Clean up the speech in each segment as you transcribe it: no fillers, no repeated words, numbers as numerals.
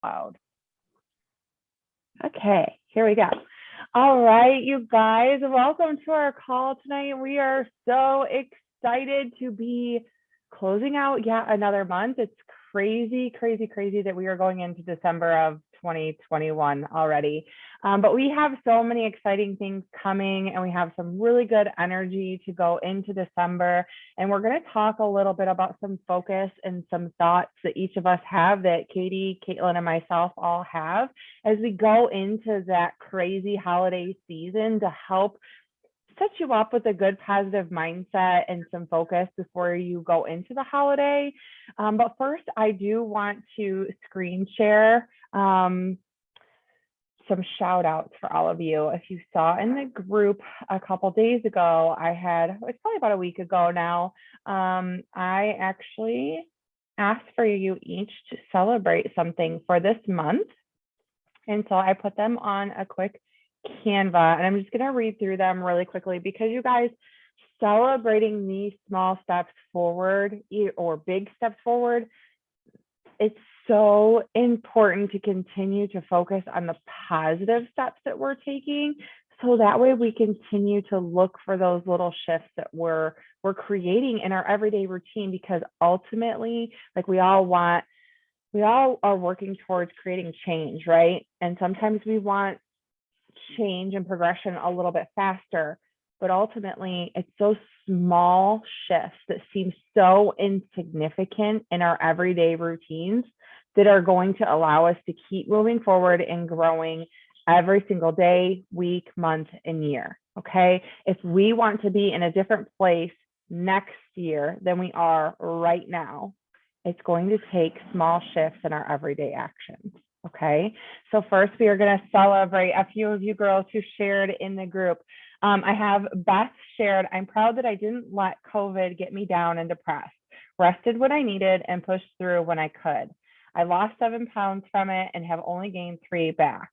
loud. Okay, here we go. All right, you guys, welcome to our call tonight. We are so excited to be closing out yet another month. It's crazy, crazy, crazy that we are going into December of 2021 already. But we have so many exciting things coming, and we have some really good energy to go into December. And we're going to talk a little bit about some focus and some thoughts that each of us have, that Katie, Caitlin, and myself all have, as we go into that crazy holiday season to help set you up with a good positive mindset and some focus before you go into the holiday. But first, I do want to screen share some shout outs for all of you. If you saw in the group a couple days ago, it's probably about a week ago now, I actually asked for you each to celebrate something for this month. And so I put them on a quick Canva, and I'm just going to read through them really quickly, because you guys, celebrating these small steps forward or big steps forward, it's so important to continue to focus on the positive steps that we're taking, so that way we continue to look for those little shifts that we're creating in our everyday routine. Because ultimately, like, we all are working towards creating change, right? And sometimes we want change and progression a little bit faster, but ultimately it's those small shifts that seem so insignificant in our everyday routines that are going to allow us to keep moving forward and growing every single day, week, month, and year. Okay, if we want to be in a different place next year than we are right now, it's going to take small shifts in our everyday actions. Okay, so first we are going to celebrate a few of you girls who shared in the group. I have Beth shared, "I'm proud that I didn't let COVID get me down and depressed. Rested when I needed and pushed through when I could. I lost 7 pounds from it and have only gained 3 back.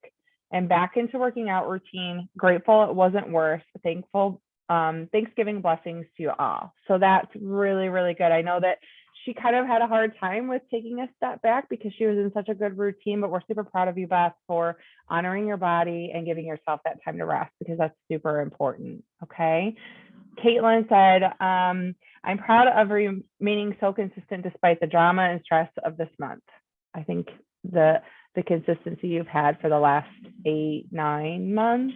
And back into working out routine. Grateful it wasn't worse. Thankful. Thanksgiving blessings to you all." So that's really, really good. I know that she kind of had a hard time with taking a step back because she was in such a good routine, but we're super proud of you, Beth, for honoring your body and giving yourself that time to rest, because that's super important. Okay. Caitlin said, "I'm proud of remaining so consistent despite the drama and stress of this month." I think the consistency you've had for the last 8-9 months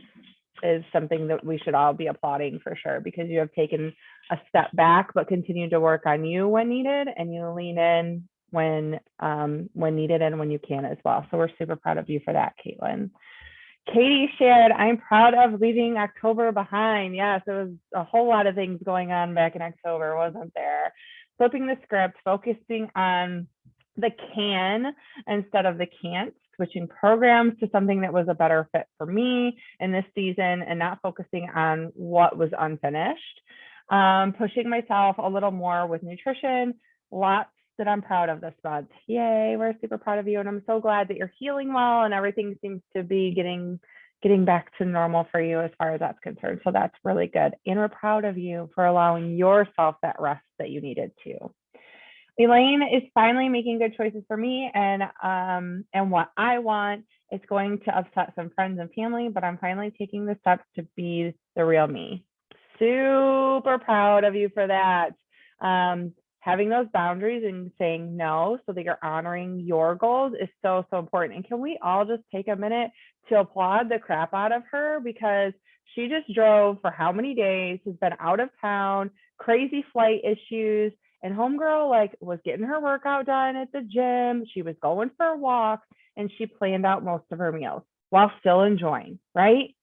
is something that we should all be applauding for sure, because you have taken a step back but continued to work on you when needed, and you lean in when needed and when you can as well. So we're super proud of you for that, Caitlin. Katie shared, "I'm proud of leaving October behind." Yes, there was a whole lot of things going on back in October, wasn't there? Flipping the script, focusing on the can instead of the can't, switching programs to something that was a better fit for me in this season, and not focusing on what was unfinished. Pushing myself a little more with nutrition. Lots that I'm proud of this month. Yay, we're super proud of you, and I'm so glad that you're healing well and everything seems to be getting back to normal for you as far as that's concerned. So that's really good, and we're proud of you for allowing yourself that rest that you needed to. Elaine is finally making good choices for me and what I want. It's going to upset some friends and family, but I'm finally taking the steps to be the real me. Super proud of you for that. Having those boundaries and saying no so that you're honoring your goals is so, so important. And can we all just take a minute to applaud the crap out of her, because she just drove for how many days, has been out of town, crazy flight issues, and homegirl was getting her workout done at the gym. She was going for walks, and she planned out most of her meals while still enjoying, right?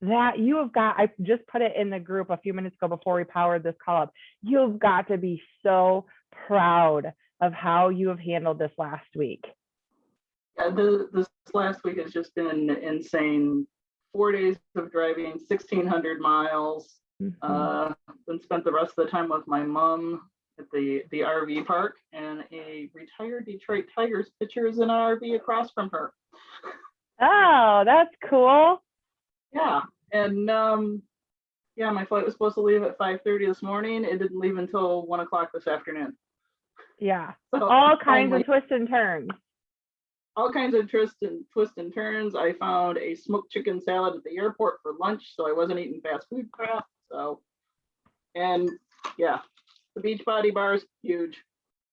That you have got, I just put it in the group a few minutes ago before we powered this call up. You've got to be so proud of how you have handled this last week. This last week has just been insane. 4 days of driving, 1,600 miles. Then spent the rest of the time with my mom at the RV park, and a retired Detroit Tigers pitcher is in an RV across from her. Oh, that's cool. Yeah, and my flight was supposed to leave at 5:30 this morning. It didn't leave until 1 o'clock this afternoon. Yeah, So all kinds of twists and turns. all kinds of twists and turns. I found a smoked chicken salad at the airport for lunch, so I wasn't eating fast food crap. So, and yeah, the Beachbody bar is huge.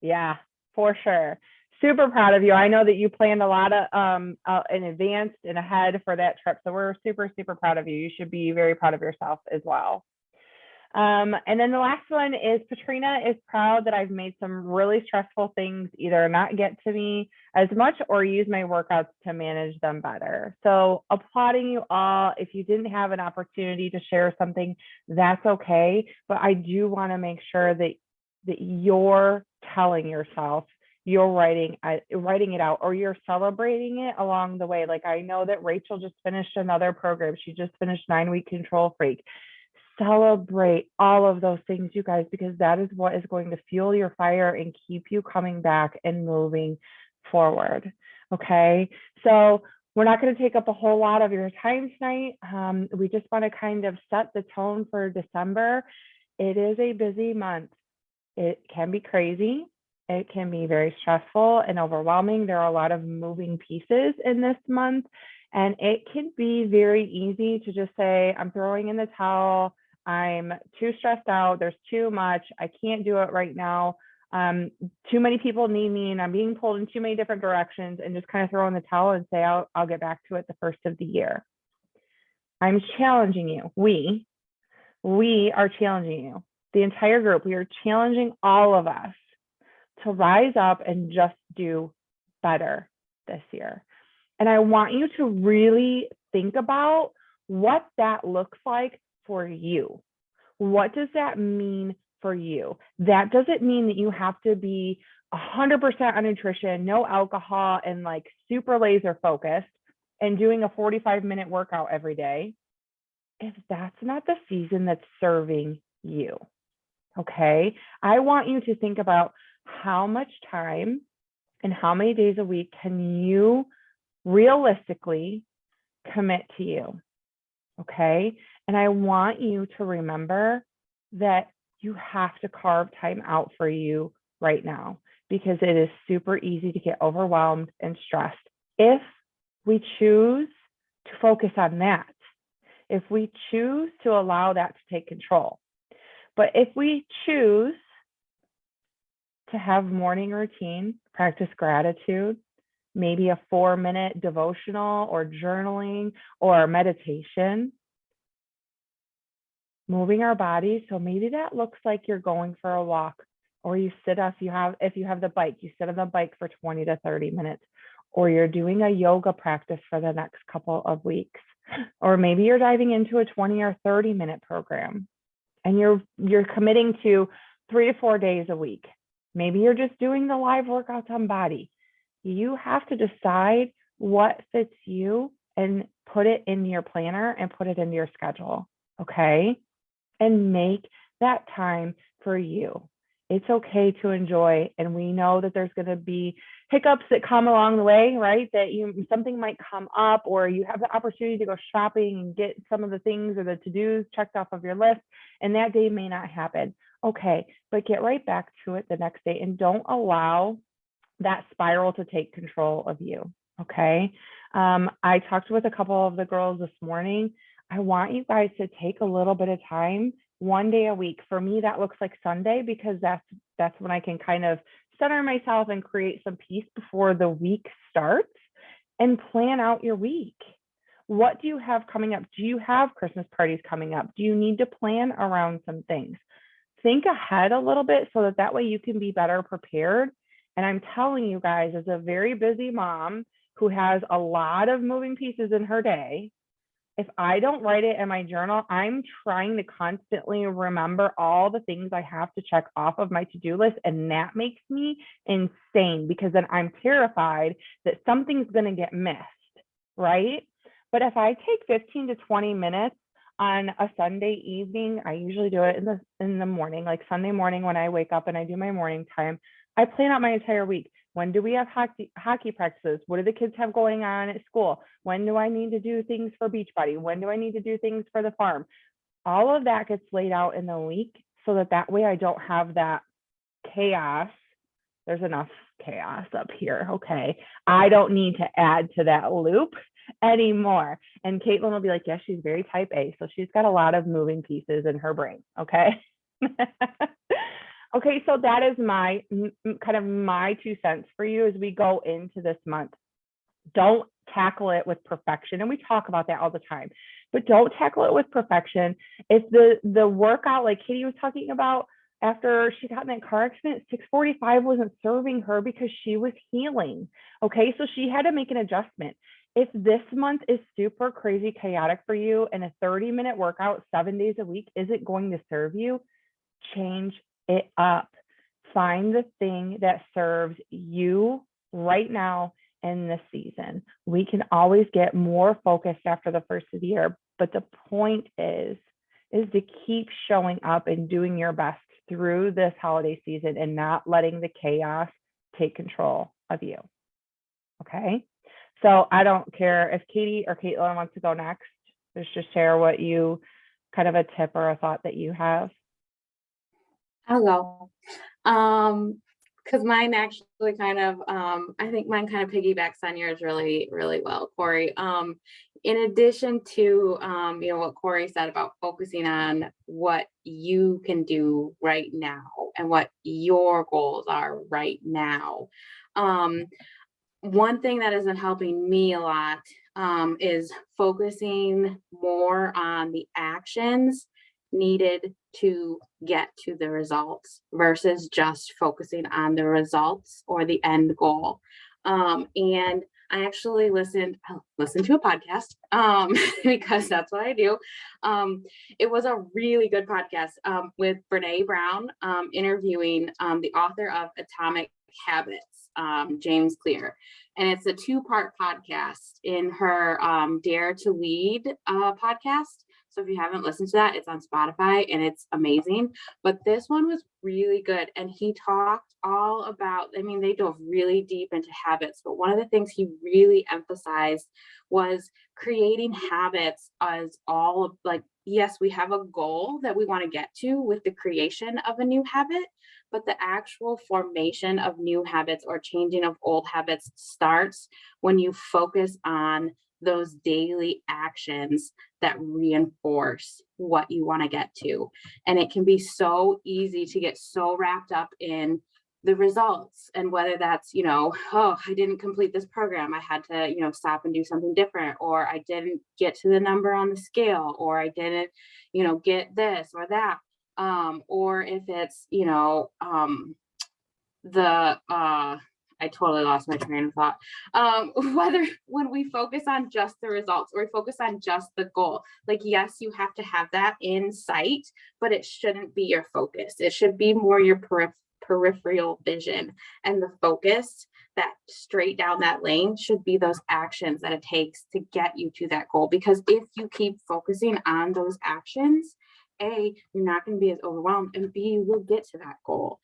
Yeah, for sure. Super proud of you. I know that you planned a lot of in advance and ahead for that trip. So we're super, super proud of you. You should be very proud of yourself as well. And then the last one is Patrina is proud that I've made some really stressful things either not get to me as much or use my workouts to manage them better. So applauding you all. If you didn't have an opportunity to share something, that's okay. But I do want to make sure that you're telling yourself, you're writing it out, or you're celebrating it along the way. Like I know that Rachel just finished another program. She just finished 9-week Control Freak. Celebrate all of those things, you guys, because that is what is going to fuel your fire and keep you coming back and moving forward. Okay, so we're not going to take up a whole lot of your time tonight. We just want to kind of set the tone for December. It is a busy month. It can be crazy. It can be very stressful and overwhelming. There are a lot of moving pieces in this month, and it can be very easy to just say, I'm throwing in the towel. I'm too stressed out. There's too much. I can't do it right now. Too many people need me and I'm being pulled in too many different directions, and just kind of throw in the towel and say, I'll get back to it the first of the year. I'm challenging you. We are challenging you. The entire group, we are challenging all of us to rise up and just do better this year. And I want you to really think about what that looks like for you. What does that mean for you? That doesn't mean that you have to be 100% on nutrition, no alcohol, and like super laser focused and doing a 45-minute workout every day if that's not the season that's serving you. Okay, I want you to think about how much time and how many days a week can you realistically commit to you. Okay, and I want you to remember that you have to carve time out for you right now, because it is super easy to get overwhelmed and stressed if we choose to focus on that, if we choose to allow that to take control. But if we choose to have morning routine, practice gratitude, maybe a 4-minute devotional or journaling or meditation, moving our bodies. So maybe that looks like you're going for a walk, or you sit if you have the bike, you sit on the bike for 20 to 30 minutes, or you're doing a yoga practice for the next couple of weeks, or maybe you're diving into a 20 or 30-minute program and you're committing to 3 to 4 days a week. Maybe you're just doing the live workouts on body. You have to decide what fits you and put it in your planner and put it into your schedule, okay? And make that time for you. It's okay to enjoy, and we know that there's going to be hiccups that come along the way, right? That something might come up, or you have the opportunity to go shopping and get some of the things or the to-dos checked off of your list, and that day may not happen. Okay, but get right back to it the next day, and don't allow that spiral to take control of you, okay? I talked with a couple of the girls this morning. I want you guys to take a little bit of time, 1 day a week. For me, that looks like Sunday, because that's when I can kind of center myself and create some peace before the week starts, and plan out your week. What do you have coming up? Do you have Christmas parties coming up? Do you need to plan around some things? Think ahead a little bit so that way you can be better prepared. And I'm telling you guys, as a very busy mom who has a lot of moving pieces in her day, if I don't write it in my journal, I'm trying to constantly remember all the things I have to check off of my to-do list. And that makes me insane, because then I'm terrified that something's going to get missed, right? But if I take 15 to 20 minutes on a Sunday evening, I usually do it in the morning, like Sunday morning when I wake up and I do my morning time, I plan out my entire week. When do we have hockey practices? What do the kids have going on at school? When do I need to do things for Beachbody? When do I need to do things for the farm? All of that gets laid out in the week, so that way I don't have that chaos. There's enough chaos up here. Okay. I don't need to add to that loop anymore. And Caitlin will be like, yeah, she's very type A. So she's got a lot of moving pieces in her brain. Okay. Okay. So that is my kind of my 2 cents for you as we go into this month. Don't tackle it with perfection. And we talk about that all the time, but don't tackle it with perfection. If the workout, like Katie was talking about, after she got in that car accident, 6:45 wasn't serving her because she was healing. Okay. So she had to make an adjustment. If this month is super crazy chaotic for you and a 30-minute workout 7 days a week isn't going to serve you, change it up. Find the thing that serves you right now in this season. We can always get more focused after the first of the year, but the point is to keep showing up and doing your best through this holiday season and not letting the chaos take control of you. Okay. So I don't care if Katie or Caitlin wants to go next. Just share what you kind of a tip or a thought that you have. I'll go. Because mine actually kind of, I think mine kind of piggybacks on yours really, really well, Corey. In addition to, what Corey said about focusing on what you can do right now and what your goals are right now. One thing that isn't helping me a lot is focusing more on the actions needed to get to the results versus just focusing on the results or the end goal. And I actually listened to a podcast because that's what I do. It was a really good podcast with Brene Brown interviewing the author of Atomic Habits, James Clear. And it's a 2-part podcast in her Dare to Lead podcast. So if you haven't listened to that, it's on Spotify and it's amazing. But this one was really good. And he talked all about, they dove really deep into habits. But one of the things he really emphasized was creating habits as all of yes, we have a goal that we want to get to with the creation of a new habit, but the actual formation of new habits or changing of old habits starts when you focus on those daily actions that reinforce what you want to get to. And it can be so easy to get so wrapped up in the results, and whether that's, I didn't complete this program, I had to, stop and do something different, or I didn't get to the number on the scale, or I didn't, get this or that. Or if it's, I totally lost my train of thought. Whether when we focus on just the results or we focus on just the goal, yes, you have to have that in sight, but it shouldn't be your focus. It should be more your peripheral vision, and the focus that straight down that lane should be those actions that it takes to get you to that goal. Because if you keep focusing on those actions, A, you're not going to be as overwhelmed, and B, you will get to that goal.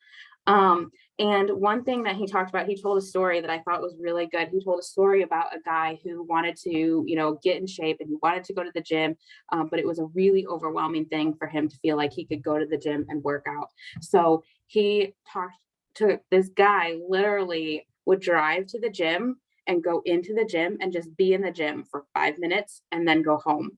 And one thing that he talked about, he told a story that I thought was really good. He told a story about a guy who wanted to, get in shape, and he wanted to go to the gym, but it was a really overwhelming thing for him to feel like he could go to the gym and work out. So he talked to this guy, literally would drive to the gym and go into the gym and just be in the gym for 5 minutes and then go home.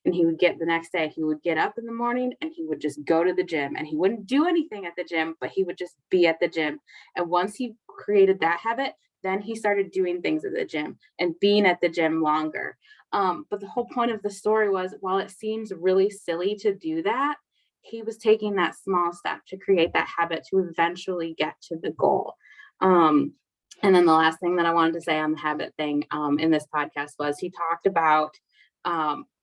And he would get the next day, he would get up in the morning and he would just go to the gym, and he wouldn't do anything at the gym, but he would just be at the gym. And once he created that habit, then he started doing things at the gym and being at the gym longer. But the whole point of the story was, while it seems really silly to do that, he was taking that small step to create that habit to eventually get to the goal. And then the last thing that I wanted to say on the habit thing in this podcast was, he talked about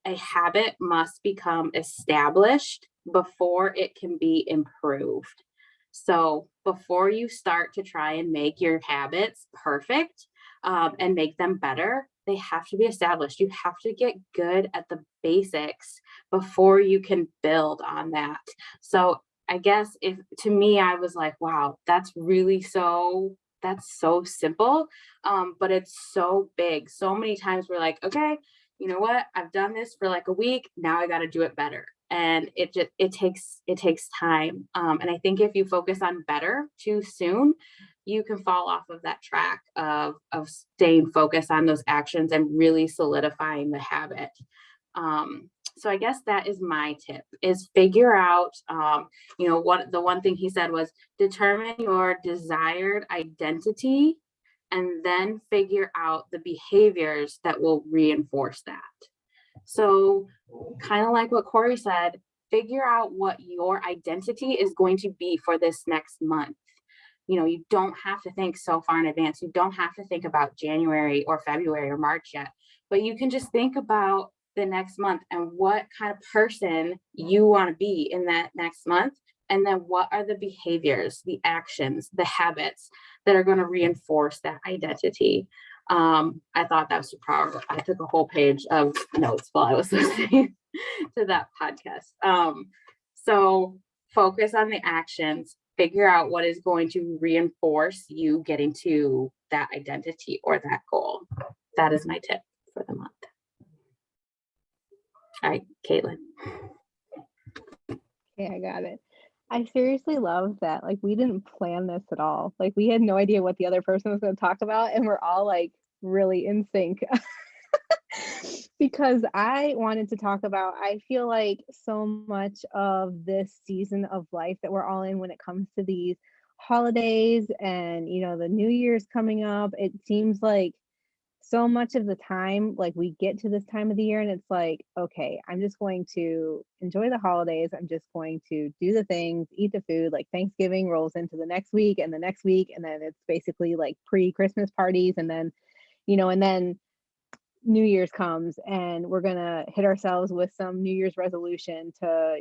a habit must become established before it can be improved. So before you start to try and make your habits perfect and make them better, they have to be established. You have to get good at the basics before you can build on that. So I guess to me, I was like, wow, that's so simple, but it's so big. So many times we're like, okay, you know what? I've done this for a week. Now I got to do it better. and it takes time. And I think if you focus on better too soon, you can fall off of that track of staying focused on those actions and really solidifying the habit. So I guess that is my tip, is figure out, what the one thing he said was determine your desired identity and then figure out the behaviors that will reinforce that. So kind of like what Corey said, figure out what your identity is going to be for this next month. You don't have to think so far in advance. You don't have to think about January or February or March yet, but you can just think about the next month and what kind of person you want to be in that next month. And then what are the behaviors, the actions, the habits that are going to reinforce that identity? I thought that was super powerful. I took a whole page of notes while I was listening to that podcast. So focus on the actions, figure out what is going to reinforce you getting to that identity or that goal. That is my tip for the month. All right, Caitlin. Yeah, I got it. I seriously love that. Like, we didn't plan this at all. Like, we had no idea what the other person was going to talk about, and we're all like really in sync. Because I wanted to talk about, I feel like so much of this season of life that we're all in when it comes to these holidays and, the New Year's coming up, it seems like so much of the time, like, we get to this time of the year and it's like, okay, I'm just going to enjoy the holidays. I'm just going to do the things, eat the food. Like, Thanksgiving rolls into the next week and the next week. And then it's basically like pre-Christmas parties. And then, and then New Year's comes and we're going to hit ourselves with some New Year's resolution to,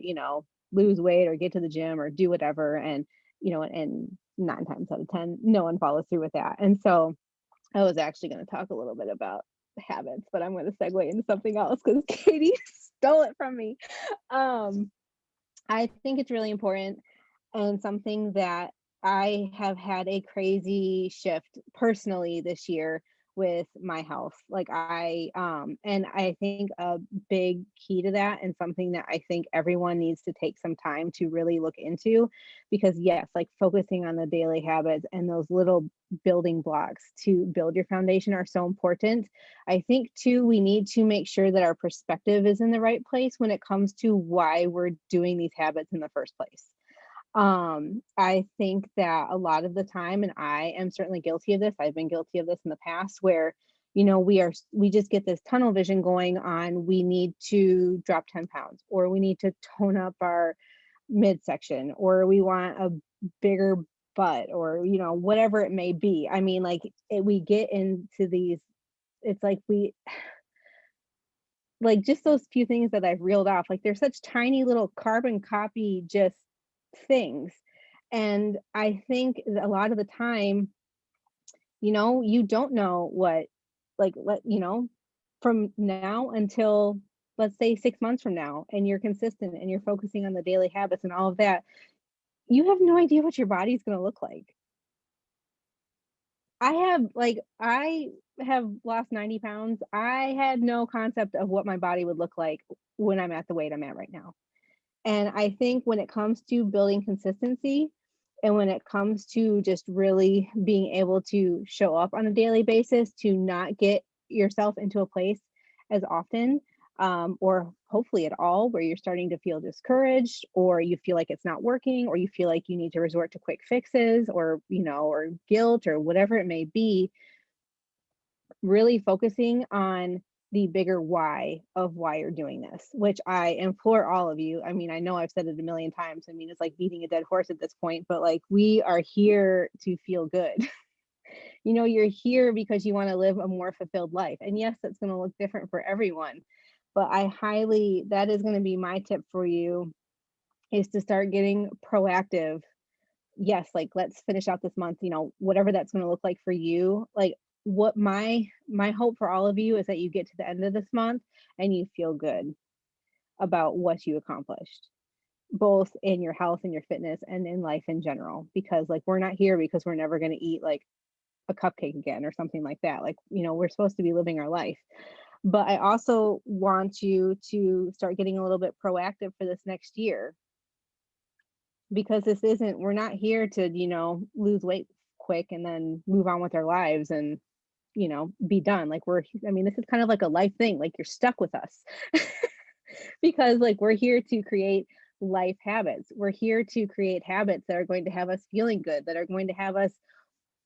lose weight or get to the gym or do whatever. And, and 9 times out of 10, no one follows through with that. And so I was actually going to talk a little bit about habits, but I'm going to segue into something else because Katie stole it from me. I think it's really important and something that I have had a crazy shift personally this year with my health. Like, and I think a big key to that, and something that I think everyone needs to take some time to really look into, because yes, like, focusing on the daily habits and those little building blocks to build your foundation are so important. I think too, we need to make sure that our perspective is in the right place when it comes to why we're doing these habits in the first place. I think that a lot of the time, and I am certainly guilty of this, I've been guilty of this in the past, where, we just get this tunnel vision going on, we need to drop 10 pounds, or we need to tone up our midsection, or we want a bigger butt, or, whatever it may be. I mean, like, we get into these, it's like like, just those few things that I've reeled off, like, they're such tiny little carbon copy just things. And I think a lot of the time, you don't know what, like, from now until, let's say, 6 months from now, and you're consistent and you're focusing on the daily habits and all of that, you have no idea what your body's going to look like. I have lost 90 pounds. I had no concept of what my body would look like when I'm at the weight I'm at right now. And I think when it comes to building consistency, and when it comes to just really being able to show up on a daily basis, to not get yourself into a place as often, or hopefully at all, where you're starting to feel discouraged, or you feel like it's not working, or you feel like you need to resort to quick fixes, or, or guilt, or whatever it may be, really focusing on the bigger why of why you're doing this, which I implore all of you. I mean, I know I've said it a million times. I mean, it's like beating a dead horse at this point, but like, we are here to feel good. You're here because you want to live a more fulfilled life. And yes, that's going to look different for everyone, but that is going to be my tip for you, is to start getting proactive. Yes, like, let's finish out this month, whatever that's going to look like for you. Like, what my hope for all of you is that you get to the end of this month and you feel good about what you accomplished, both in your health and your fitness and in life in general. Because, like, we're not here because we're never going to eat like a cupcake again or something like that. Like, we're supposed to be living our life. But I also want you to start getting a little bit proactive for this next year, because we're not here to, lose weight quick and then move on with our lives and, be done. Like this is kind of like a life thing. Like, you're stuck with us because like we're here to create life habits. We're here to create habits that are going to have us feeling good, that are going to have us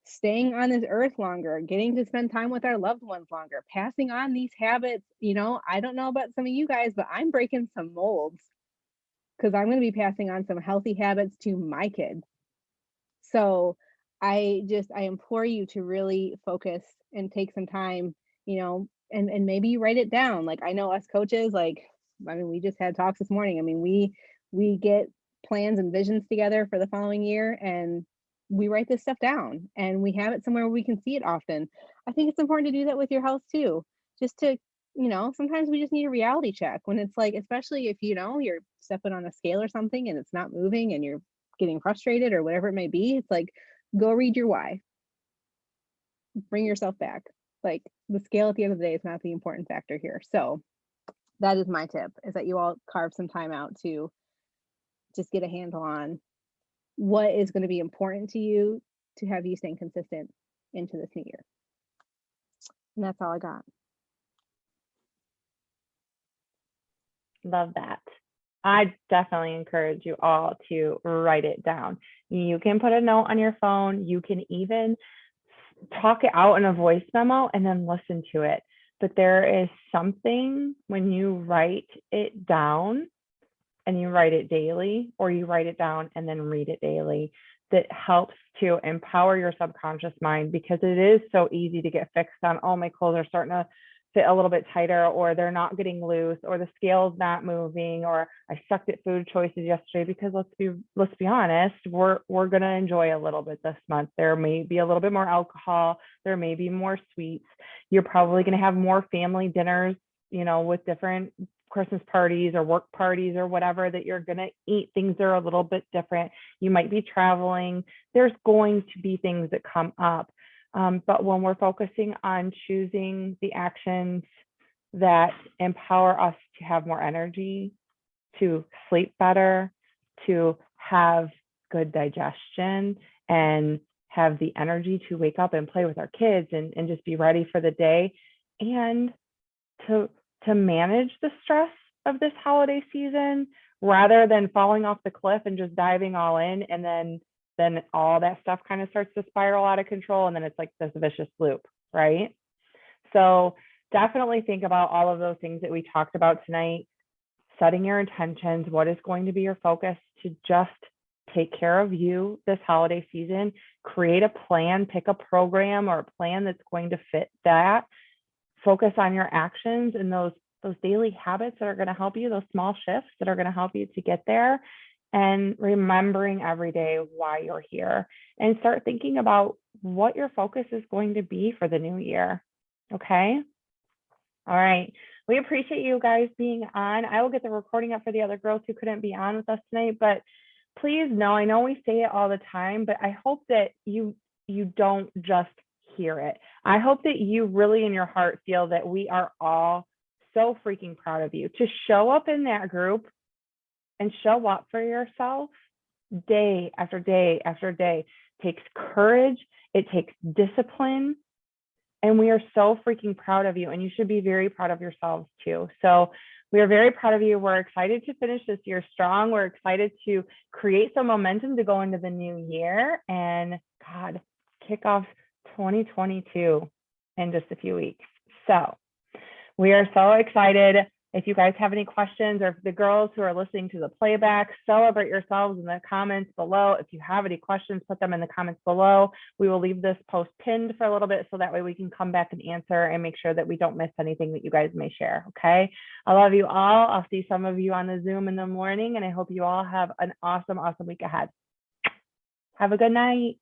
staying on this earth longer, getting to spend time with our loved ones longer, passing on these habits. I don't know about some of you guys, but I'm breaking some molds because I'm going to be passing on some healthy habits to my kids. So I implore you to really focus and take some time, and maybe you write it down. Like, I know us coaches, we just had talks this morning. We get plans and visions together for the following year, and we write this stuff down and we have it somewhere where we can see it often. I think it's important to do that with your health too. Just to, sometimes we just need a reality check when it's like, especially if, you're stepping on a scale or something and it's not moving and you're getting frustrated or whatever it may be. It's like, go read your why. Bring yourself back. Like, the scale at the end of the day is not the important factor here. So that is my tip, is that you all carve some time out to just get a handle on what is going to be important to you to have you staying consistent into this new year. And that's all I got. Love that. I definitely encourage you all to write it down. You can put a note on your phone. You can even talk it out in a voice memo and then listen to it. But there is something when you write it down and you write it daily, or you write it down and then read it daily, that helps to empower your subconscious mind, because it is so easy to get fixed on, oh, my clothes are starting to fit a little bit tighter, or they're not getting loose, or the scale's not moving, or I sucked at food choices yesterday. Because let's be honest, we're going to enjoy a little bit this month. There may be a little bit more alcohol, there may be more sweets. You're probably going to have more family dinners, with different Christmas parties or work parties or whatever that you're going to eat. Things are a little bit different. You might be traveling. There's going to be things that come up. But when we're focusing on choosing the actions that empower us to have more energy, to sleep better, to have good digestion, and have the energy to wake up and play with our kids and just be ready for the day, and to manage the stress of this holiday season, rather than falling off the cliff and just diving all in, and then all that stuff kind of starts to spiral out of control, and then it's like this vicious loop, right? So definitely think about all of those things that we talked about tonight, setting your intentions, what is going to be your focus to just take care of you this holiday season, create a plan, pick a program or a plan that's going to fit that, focus on your actions and those daily habits that are going to help you, those small shifts that are going to help you to get there, and remembering every day why you're here, and start thinking about what your focus is going to be for the new year. Okay. All right. We appreciate you guys being on. I will get the recording up for the other girls who couldn't be on with us tonight, but please know, I know we say it all the time, but I hope that you don't just hear it. I hope that you really in your heart feel that we are all so freaking proud of you to show up in that group and show up for yourself day after day after day. It takes courage. It takes discipline. And we are so freaking proud of you. And you should be very proud of yourselves too. So we are very proud of you. We're excited to finish this year strong. We're excited to create some momentum to go into the new year and kick off 2022 in just a few weeks. So we are so excited. If you guys have any questions, or if the girls who are listening to the playback, celebrate yourselves in the comments below. If you have any questions, put them in the comments below. We will leave this post pinned for a little bit so that way we can come back and answer and make sure that we don't miss anything that you guys may share. Okay. I love you all. I'll see some of you on the Zoom in the morning, and I hope you all have an awesome, awesome week ahead. Have a good night.